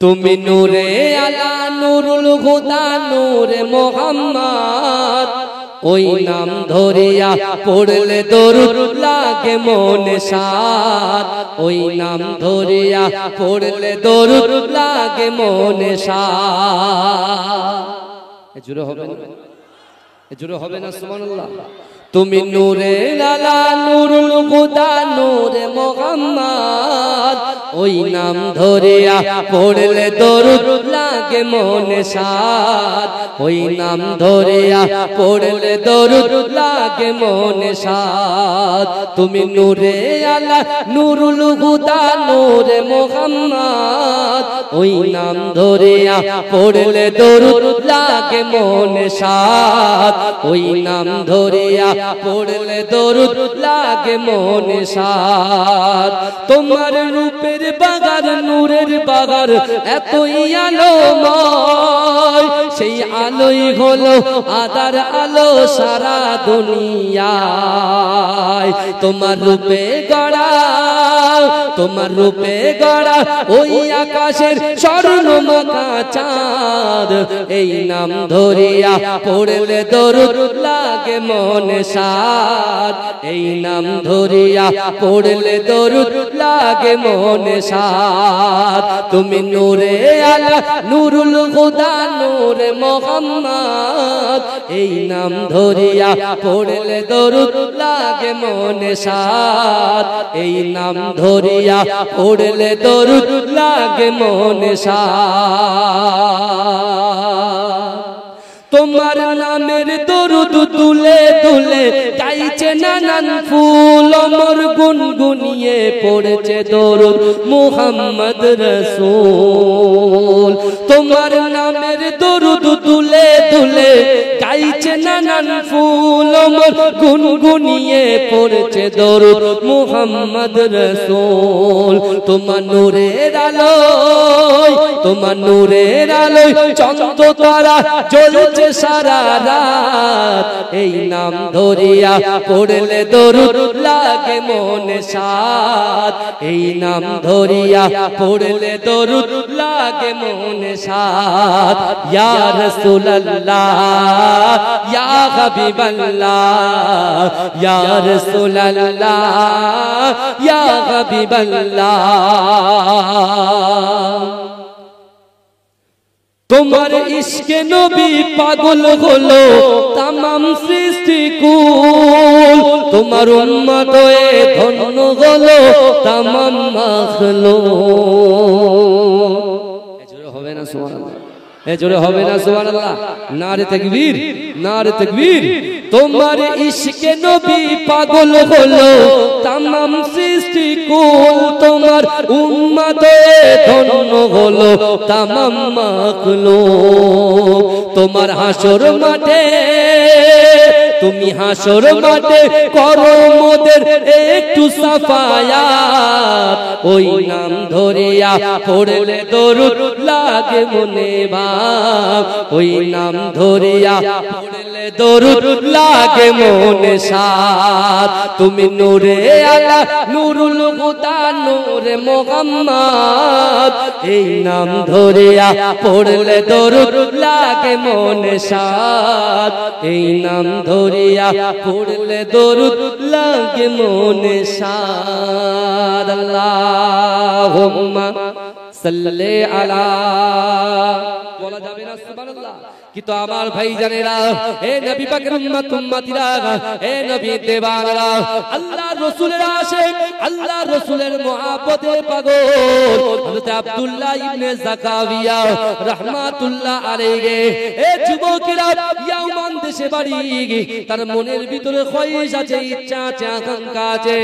তুমি নূরে আলা নূরুল হুদা নূরে মোহাম্মদ ওই নাম ধরিয়া পড়লে দরুদ লাগে মনে সাদ ওই নাম ধরিয়া পড়লে দরুদ লাগে মনে সাদ জোরে হবে না জোরে হবে না সুবহানাল্লাহ তুমি নূরে আলা নূরুল হুদা নূরে মোহাম্মদ ওই নাম ধরিয়া পড়লে দরুদ লাগে মনে সাদ ওই নাম ধরিয়া পড়লে দরুদ লাগে মনে সাদ তুমি নূরে আলা নূরুল হুদা নূরে মোহাম্মদ ওই নাম ধরিয়া পড়লে দরুদ লাগে মনে সাদ ওই নাম ধরিয়া পড়লে দরুদ লাগে মনে সাদ তোমার রূপের বাগার নূরের বাগার এতই আলোময় সেই আলোই হলো আদার আলো সারা দুনিয়ায় তোমার রূপে গড়া তোমার রূপে গড়া ওই আকাশের স্বর্ণমাখা চাঁদ এই নাম ধরিয়া পড়লে দরুদ লাগে মনে সাদ এই নাম ধরিয়া পড়লে দরুদ লাগে মনে সাদ তুমি নূরে আলা নূরুল হুদা নূরে মোহাম্মদ এই নাম ধরিয়া পড়লে দরুদ লাগে মনে সাদ এই নাম ধরিয়া পড়লে দরুদ লাগে মনে সাদ তোমার নামের দরুদ তুলে তুলে গাইছে নানান ফুল অমর গুনগুনিয়ে পড়ছে দরুদ মুহাম্মদ রাসূল তোমার নামের দরুদ তুলে তুলে গাইছে নানান ফুল অমর গুনগুনিয়ে পড়ছে দরুদ মুহাম্মদ রাসূল তোমার নূরের আলোয় তোমার নূরের আলোয় চন্দ্র তারা জ্বলছে সারা রাত এই নাম ধরিয়া পড়লে দরুদ লাগে মনে সাদ এই নাম ধরিয়া পড়লে দরুদ লাগে মনে সাদ ইয়া রাসূলুল্লাহ ইয়া হাবিবাল্লাহ ইয়া রাসূলুল্লাহ ইয়া হাবিবাল্লাহ তোমার ইশকে নবী পাগল হলো तमाम সৃষ্টি কুল তোমার উম্মত হয়ে ধন্য হলো तमाम মাখলুক জোরে হবে না সুবহানাল্লাহ জোরে হবে না সুবহানাল্লাহ নারে তাকবীর নারে তাকবীর তোমার ইশকে নবী পাগল হলো तमाम সৃষ্টি কুল তোমার উম্মত হয়ে ধন্য হলো तमाम মাখলুক তোমার হাসর মাঠে তুমি হাসর মাঠে করো মোদের একটু সাফায়াত ওই নাম ধরিয়া পড়লে দরুদ লাগে মনে ভাব ওই নাম ধরিয়া পড়লে দরুদ লাগে মনে সাদ তুমি নূরে আলা নূরুল হুদা নূরে মোহাম্মদ এই নাম ধরিয়া পড়লে দরুদ লাগে মনে সাদ এই নাম ধরিয়া পড়লে দরুদ লাগে মনে সাদ আল্লাহুম্মা সাল্লি আলা বলা যাবে না সুবহানাল্লাহ কিন্তু আমার ভাই জানেরা এ নবী পাকের উম্মত উম্মতিরা এ নবী দেওয়ানরা আল্লাহর রাসূলের আশিক আল্লাহর রাসূলের মুহাব্বতে পাগল হযরত আব্দুল্লাহ ইবনে যাকারিয়া রাহমাতুল্লাহ আলাইহি এ যুবকেরা ইয়ামান দেশে বাড়ি তার মনের ভিতরে খয়েশ আছে ইচ্ছা আছে আকাঙ্ক্ষা আছে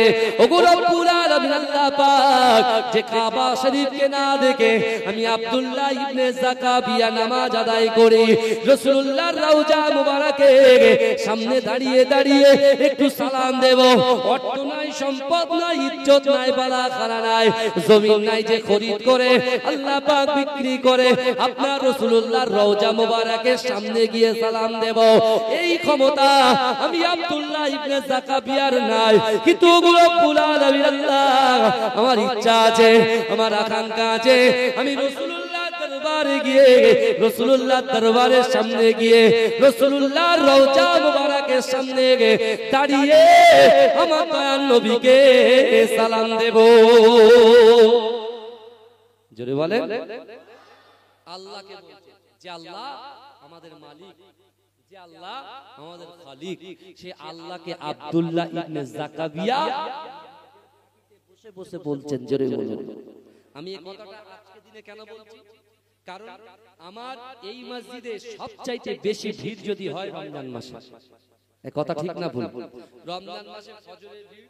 ওগো রব্বুল আলামিন আল্লাহ পাক যে কাবা শরীফকে না দেখে আমি আব্দুল্লাহ ইবনে যাকারিয়া নামাজ আদায় করি রাসূলুল্লাহর রওজা মুবারকে সামনে দাঁড়িয়ে দাঁড়িয়ে একটু সালাম দেব অর্থ নাই সম্পদ নাই ইজ্জত নাই বালা খানা নাই জমিন নাই যে খরিদ করে আল্লাহ পাক বিক্রি করে আপনার রাসূলুল্লাহর রওজা মুবারকের সামনে গিয়ে সালাম দেব এই ক্ষমতা আমি আব্দুল্লাহ ইবনে যাকারিয়ার নাই কিন্তু রব্বুল আলামিন আল্লাহ আমার ইচ্ছা আছে আমার আকাঙ্ক্ষা আছে আমি রাসূলুল্লাহ দরবারে গিয়ে রাসূলুল্লাহ দরবারের সামনে গিয়ে রাসূলুল্লাহর রওজা মুবারকের সামনে গিয়ে দাঁড়িয়ে আমার দয়ার নবীকে সালাম দেব। জোরে বলেন আল্লাহকে বলছে যে আল্লাহ আমাদের মালিক, যে আল্লাহ আমাদের খালিক, সে আল্লাহকে আব্দুল্লাহ ইবনে জাকাবিয়া বসে বসে বলছেন। জোরে বলুন। আমি এই কথাটা আজকে দিনে কেন বলছি? কারণ আমার এই মসজিদে সবচাইতে বেশি ভিড় যদি হয় রমজান মাসে। এই কথা ঠিক না ভুল? রমজান মাসে ফজরের ভিড়,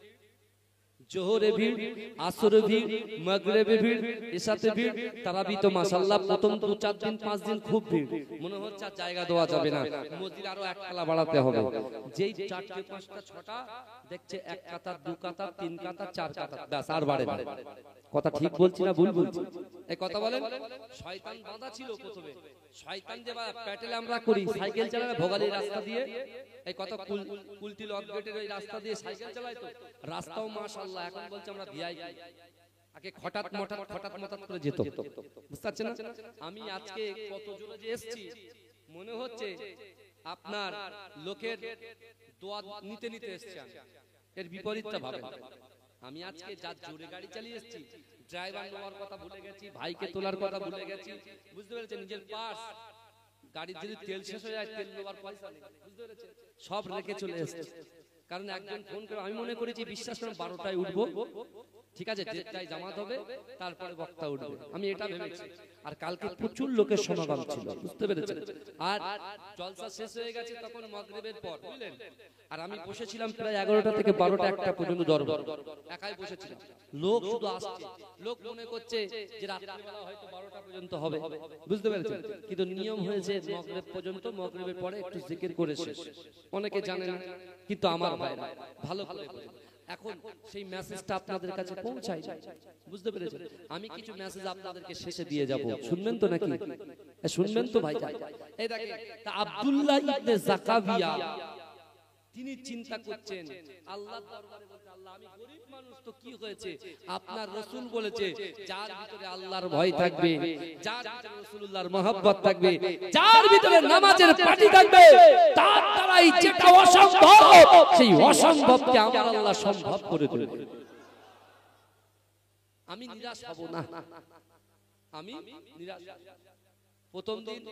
জোহরে ভিড়, আসরে ভিড়, মাগরিবে ভিড়, ইশাতে ভিড়, তারাবি তো মাশাআল্লাহ প্রথম 2-4 দিন 5 দিন খুব ভিড়, মনে হচ্ছে আর জায়গা দেওয়া যাবে না, মসজিদ আরো এক কালা বাড়াতে হবে। যেই 4টে 5টা 6টা দেখছে 1 কাতার 2 কাতার 3 কাতার 4 কাতার, ব্যাস আর বাড়ে না। কথা ঠিক বলছি না ভুল বলছি? এই কথা বলেন। শয়তান বাঁধা ছিল প্রথমে, শয়তান যে প্যাটেলে আমরা করি সাইকেল চালায় ভোগালী রাস্তা দিয়ে, এই কথা কুলটি লক গেটের ওই রাস্তা দিয়ে সাইকেল চালায়, তো রাস্তাও মাশাআল্লাহ এখন বলছে আমরা ভিআইপি, আগে হঠাৎ মঠাৎ করে যেত, বুঝতে পারছেন না? আমি আজকে কত জোরে যে এসেছি মনে হচ্ছে আপনার লোকের দোয়া নিতে নিতে এসেছি, এর বিপরীতটা ভাবেন। আমি আজকে যা জোরে গাড়ি চালিয়ে এসেছি, ড্রাইভার নেওয়ার কথা ভুলে গেছি, ভাইকে তোলার কথা ভুলে গেছি, বুঝতে পেরেছেন? নিজের পার্স, গাড়ির যদি তেল শেষ হয়ে যায় তেল নেওয়ার পয়সা নেই, বুঝতে পেরেছেন? সব রেখে চলে এসেছি। কারণ একজন ফোন করে আমি মনে করেছি বিশ্বাস করে 12টায় উঠবো, ঠিক আছে, 1:30টায় জামাত হবে, তারপরে বক্তা উঠবে, আমি এটা ভেবেছি। আর কালকে প্রচুর লোকের সমাগম ছিল, বুঝতে পেরেছেন? আর জলসা শেষ হয়ে গেছে তখন মাগরিবের পর, বুঝলেন? আর আমি বসেছিলাম প্রায় 11টা থেকে 12টা 1টা পর্যন্ত দরবার, একাই বসেছিলাম। লোক শুধু আসছে, লোক মনে করছে যে রাত্রিবেলা হয়তো 12টা পর্যন্ত হবে, বুঝতে পেরেছেন? কিন্তু নিয়ম হয়েছে মাগরিব পর্যন্ত, মাগরিবের পরে একটু জিকির করে শেষ। অনেকে জানে না, কিন্তু আমার ভাইরা ভালো করে বোঝে। এখন সেই মেসেজটা আপনাদের কাছে পৌঁছায়, বুঝতে পেরেছেন? আমি কিছু মেসেজ আপনাদেরকে শেষে দিয়ে যাব, শুনবেন তো নাকি? শুনবেন তো ভাই? এই দেখেন, তা আব্দুল্লাহ ইবনে জাকাবিয়া তিনি চিন্তা করছেন আল্লাহর দরবারে, বলতে আল্লাহ আমি গরীব মানুষ, তো কি হয়েছে? আপনার রাসূল বলেছে যার ভিতরে আল্লাহর ভয় থাকবে, যার ভিতরে রাসূলুল্লাহর মহব্বত থাকবে, যার ভিতরে নামাজের পাটি থাকবে, তার দ্বারাই যেটা অসম্ভব সেই অসম্ভবকে আমার আল্লাহ সম্ভব করে দেবে। আমি নিরাশ হব না, আমি নিরাশ। প্রথম দিন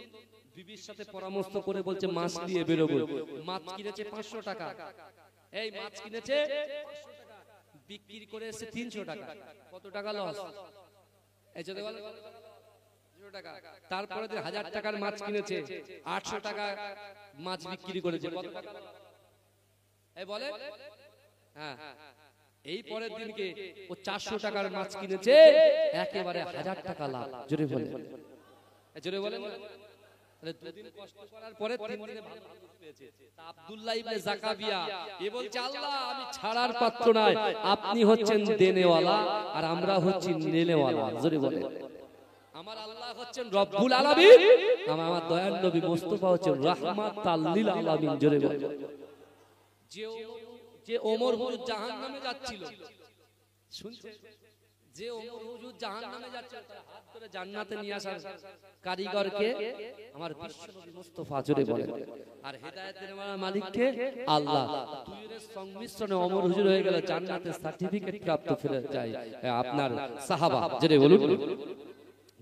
বিবির সাথে পরামর্শ করে বলছে মাছ নিয়ে বেরোবো। মাছ কিনেছে 500 টাকা, এই মাছ কিনেছে 500 টাকা, বিক্রি করে এসে 300 টাকা। কত টাকা লস? এই যে বলে 0 টাকা। তারপরে 1000 টাকার মাছ কিনেছে, 800 টাকা মাছ বিক্রি করেছে। কত টাকা? এই বলে, হ্যাঁ। এই পরের দিনকে ও 400 টাকার মাছ কিনেছে, একেবারে 1000 টাকা লাভ। জোরে বলে, জোরে বলেন। তাহলে 2 দিন কষ্ট করার পরে 3 দিনে ভালো পেয়েছে। তা আব্দুল্লাহ ইবনে জাকাবিয়া এ বলছে আল্লাহ আমি ছাড়ার পাত্র নয়, আপনি হচ্ছেন দেনেওয়ালা আর আমরা হচ্ছি নেনেওয়ালা। জোরে বলেন। আমার আল্লাহ হচ্ছেন রব্বুল আলামিন, আমার দয়ার নবী মুস্তাফা হচ্ছেন রাহমাতাল লিল আলামিন। জোরে বলেন। যে ওমর হুজুর জাহান্নামে যাচ্ছিল, শুনছে? যে ওমর হুজুর জাহান্নামে যাচ্ছে, তার হাত ধরে জান্নাতে নিয়ে আসার কারিগরকে আমার বিশ্বনবী মুস্তাফা। জোরে বলেন। আর হেদায়েতের মালিককে আল্লাহ। দুইয়ের সংমিশ্রণে ওমর হুজুর হয়ে গেল জান্নাতের সার্টিফিকেট প্রাপ্ত ফিরে যায় আপনার সাহাবা। জোরে বলুন।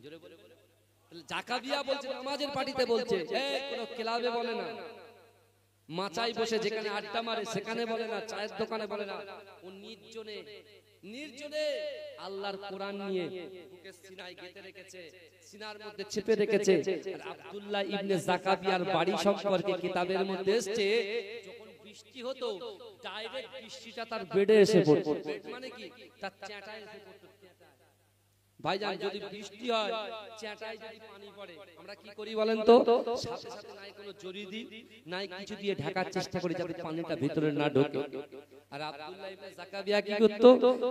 জোরে বলুন। জাকাবিয়া বলছে নামাজের পার্টিতে বলছে, এই কোন ক্লাবে বলে না, মাচাই বসে যেখানে আড্ডা মারে সেখানে বলে না, চায়ের দোকানে বলে না, ও নির্জনে আল্লাহর কোরআন নিয়ে বুকের সিনায় গেঁথে রেখেছে, সিনার মধ্যে চেপে রেখেছে। আর আব্দুল্লাহ ইবনে জাকাবিয়ার বাড়ি সম্পর্কে কিতাবের মধ্যে এসেছে, যখন বৃষ্টি হতো ডাইরেক্ট বৃষ্টিটা তার বেডে এসে পড়তো। বেড মানে কি? তার চ্যাটায় এসে পড়তো। ভাইজান যদি বৃষ্টি হয়, চ্যাটায় যদি পানি পড়ে, আমরা কি করি বলেন তো? সাথে সাথে নাই কোনো জড়ি দিই, নাই কিছু দিয়ে ঢাকার চেষ্টা করি যাতে পানিটা ভিতরে না ঢোকে। আর আব্দুল্লাহ ইবনে জাকাবিয়া কি করত?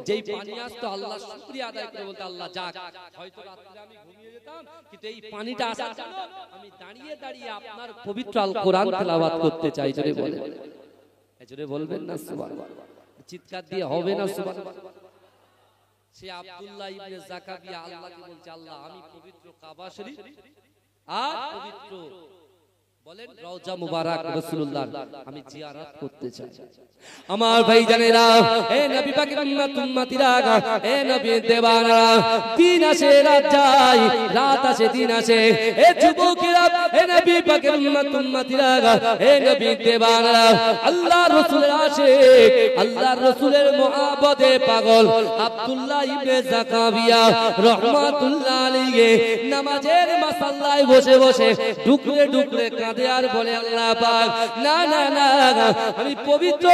যেই পানি আসতো আল্লাহর শুকরিয়া আদায় করে বলতো আল্লাহ যাক, হয়তো রাতে আমি ঘুমিয়ে যেতাম, কিন্তু এই পানিটা আসার জন্য আমি দাঁড়িয়ে দাঁড়িয়ে আপনার পবিত্র আল কোরআন তেলাওয়াত করতে চাই। জোরে বলেন। জোরে বলবেন না সুবহানাল্লাহ? চিৎকার দিয়ে হবে না সুবহানাল্লাহ? সে আব্দুল্লাহ ইবনে জাকাবিয়া আল্লাহকে বলছে, আল্লাহ আমি পবিত্র কাবা শরীফ আর পবিত্র বলেন রওজা মুবারক রাসূলুল্লাহ আমি জিয়ারত করতে চাই। আমার ভাই জানেরা, এ নবী পাকের উম্মতিরা, এ নবী দেওয়ানা, দিন আসে রাত যায়, রাত আসে দিন আসে। এ যুবকেরা, এ নবী পাকের উম্মতিরা, এ নবী দেওয়ানা, আল্লাহর রাসূলের আশিক, আল্লাহর রাসূলের মুহাব্বতে পাগল আব্দুল্লাহ ইবনে জাকাবিয়া রাহমাতুল্লাহ আলাইহি নামাজের মাসাল্লায় বসে বসে ডুকরে ডুকরে কাঁদে আর বলে, আল্লাহ পাক, না না না, আমি পবিত্র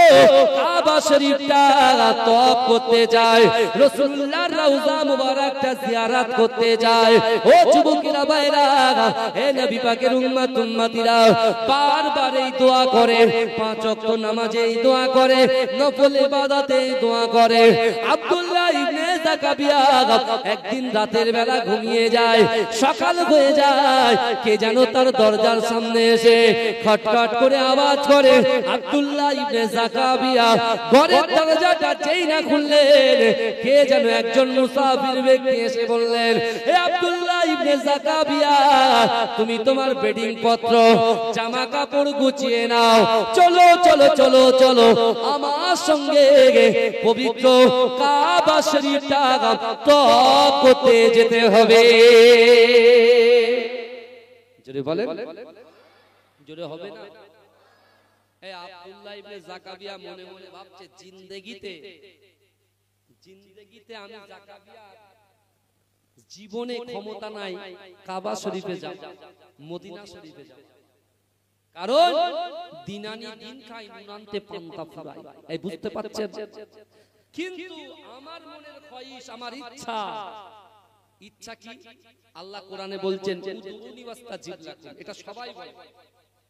কাবা শরীফটা তওয়াফ করতে চাই, রাসূলুল্লাহর রওজা মুবারকটা জিয়ারত করতে চাই। ও যুবকেরা ভাইরা, হে নবী পাকের উম্মতিরা, বারবার এই দোয়া করে, পাঁচ ওয়াক্ত নামাজে এই দোয়া করে, নফল ইবাদতে এই দোয়া করে। আব্দুল্লাহ ইবনে জাকাবিয়া একদিন রাতের বেলা ঘুমিয়ে যায়, সকাল হয়ে যায়, কে যেন তার দরজার সামনে এসে খটখট করে আওয়াজ করে। আব্দুল্লাহ ইবনে জাকাবিয়া ঘরের দরজাটা যেই না খুললেন, কে যেন একজন মুসাফির ব্যক্তি এসে বললেন, হে আব্দুল্লাহ ইবনে জাকাবিয়া, তুমি তোমার বেডিং পত্র জামা কাপড় গুছিয়ে নাও, চলো চলো চলো চলো আমার সঙ্গে পবিত্র কাবা শরীফটা তওয়াফ করতে যেতে হবে। জোরে বলেন, জোরে হবে না? এই আব্দুল্লাহ ইবনে জাকাবিয়া মনে মনে ভাবছে, জিন্দেগিতে আমি জাকাবিয়া জীবনে ক্ষমতা নাই কাবা শরীফে যাব, মদিনা শরীফে যাব, কারণ দিনানি দিন খাই, নুনান্তে পান্তা ফুরাই। এই বুঝতে পারছেন? কিন্তু আমার মনের খয়েশ, আমার ইচ্ছা, ইচ্ছা কি? আল্লাহ কোরআনে বলছেন, উদুনি ওয়াস্তাজিব লাকুম, এটা সবাই বলে।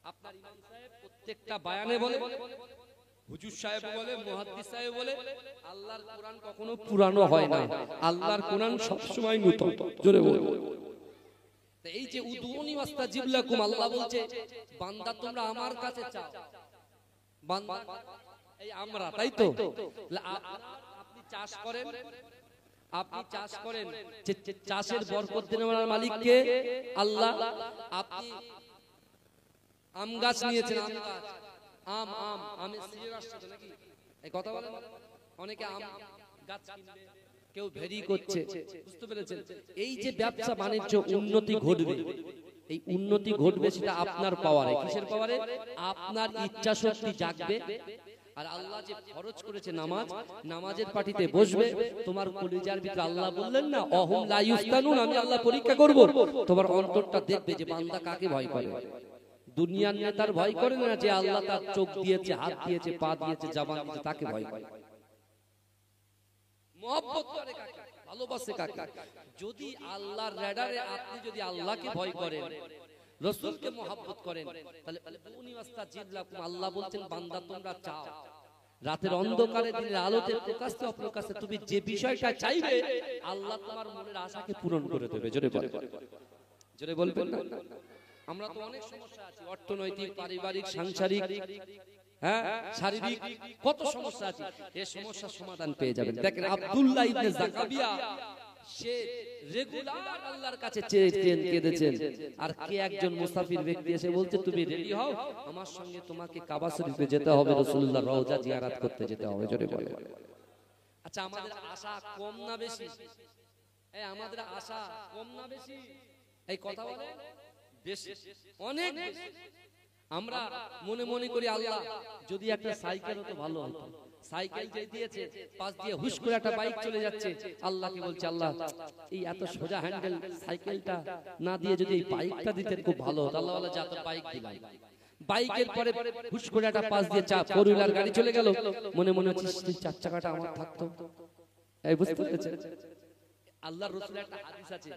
আপনার ইমাম সাহেব প্রত্যেকটা বয়ানে বলে, হুজুর সাহেব বলে, মুহাদ্দিস সাহেব বলে, আল্লাহর কোরআন কখনো পুরানো হয় না, আল্লাহর কোরআন সব সময় নতুন। জোরে বলে। তো এই যে উদুনি ওয়াস্তাজিব লাকুম, আল্লাহ বলছে, বান্দা তোমরা আমার কাছে চাও, বান্দা এই আমরা, তাই তো? আপনি চাষ করেন, আপনি চাষ করেন, চাষের বরকত দেওয়ার মালিক কে? আল্লাহ। আপনি আম গাছ নিয়েছেন, আম গাছ, আম আম আমের সিজন আসছে তো নাকি? এই কথা বলেন। অনেকে আম গাছ কিনবে, কেউ ভেরি করছে, বুঝতে পেরেছেন? এই যে ব্যবসা বাণিজ্য উন্নতি ঘটবে, এই উন্নতি ঘটবে সেটা আপনার পাওয়ারে। কিসের পাওয়ারে? আপনার ইচ্ছা শক্তি জাগবে। আর আল্লাহ যে ফরজ করেছে নামাজ, নামাজের পাটিতে বসবে, তোমার কলিজার ভিতরে আল্লাহ বললেন না, অহুম লা ইফতানুন, আমি আল্লাহ পরীক্ষা করব, তোমার অন্তরটা দেখবে যে বান্দা কাকে ভয় করে। দুনিয়ার নেতার ভয় করে না, যে আল্লাহ তার চোখ দিয়েছে, হাত দিয়েছে, পা দিয়েছে, জবান দিয়েছে, তাকে ভয় করে। মহব্বত করে কাকে? ভালোবাসে কাকে? যদি আল্লাহর রাডারে আপনি যদি আল্লাহকে ভয় করেন, রাসূলকে মহব্বত করেন, তাহলে উনি ওয়াস্তাজিব লাকুম, আল্লাহ বলছেন, বান্দা তোমরা চাও, রাতের অন্ধকারে দিনের আলোতে প্রকাশে অপ্রকাশে তুমি যে বিষয়টা চাইবে, আল্লাহ তোমার মনের আশাকে পূরণ করে দেবে। জোরে বলেন, জোরে বলবেন না? আমরা তো অনেক সমস্যা আছে, অর্থনৈতিক, পারিবারিক, সাংসারিক, হ্যাঁ শারীরিক, কত সমস্যা আছে। এই সমস্যার সমাধান পেয়ে যাবেন। দেখেন আব্দুল্লাহ ইবনে জাকাবিয়া, সে রেগুলার আল্লাহর কাছে চেয়ে কেঁদেছেন, আর কে একজন মুসাফির ব্যক্তি এসে বলছে, তুমি রেডি হও, আমার সঙ্গে তোমাকে কাবা শরীফে যেতে হবে, রাসূলুল্লাহর রওজা জিয়ারত করতে যেতে হবে। জোরে বলে। আচ্ছা, আমাদের আশা কম না বেশি? এই আমাদের আশা কম না বেশি? এই কথা বলে বেশি, অনেক বেশি। আমরা মনে মনে করি, আল্লাহ যদি একটা সাইকেল হতো ভালো হতো। সাইকেল যে দিয়েছে, পাশ দিয়ে হুশ করে একটা বাইক চলে যাচ্ছে, আল্লাহকে বলছে, আল্লাহ এই এত সোজা হ্যান্ডেল সাইকেলটা না দিয়ে যদি এই বাইকটা দিতেন খুব ভালো হতো। আল্লাহ বলে, যা তো বাইক দিলাম। বাইকের পরে হুশ করে একটা পাশ দিয়ে ফোর হুইলার গাড়ি চলে গেল, মনে মনে হচ্ছে চার চাকাটা আমার থাকতো। এই বুঝতে পেরেছেন? আল্লাহর রাসূলের একটা হাদিস আছে,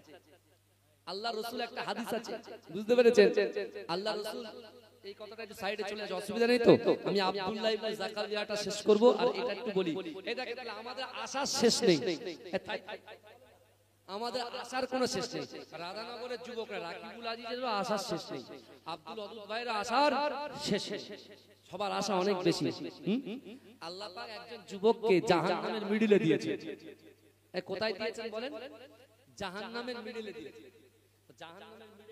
আল্লাহর রাসূল একটা হাদিস আছে, বুঝতে পেরেছেন? আল্লাহর রাসূল, এই কথাটা একটু সাইডে চলে আসে, অসুবিধা নেই তো? আমি আব্দুল্লাহ ইবনে জাকাবিয়াটা শেষ করব, আর এটা একটু বলি। এই দেখেন, তাহলে আমাদের আশা শেষ নেই, আমাদের আশার কোনো শেষ নেই। রাধানগরের যুবকরা, রাকিবুল আজিজেরও আশার শেষ নেই, আব্দুল ওয়াদুদ ভাইয়ের আশার শেষ নেই, সবার আশা অনেক বেশি। আল্লাহ পাক একজন যুবককে জাহান্নামের মিডলে দিয়েছে। কোথায় দিয়েছেন বলেন? জাহান্নামের মিডলে দিয়েছেন। জাহান্নামের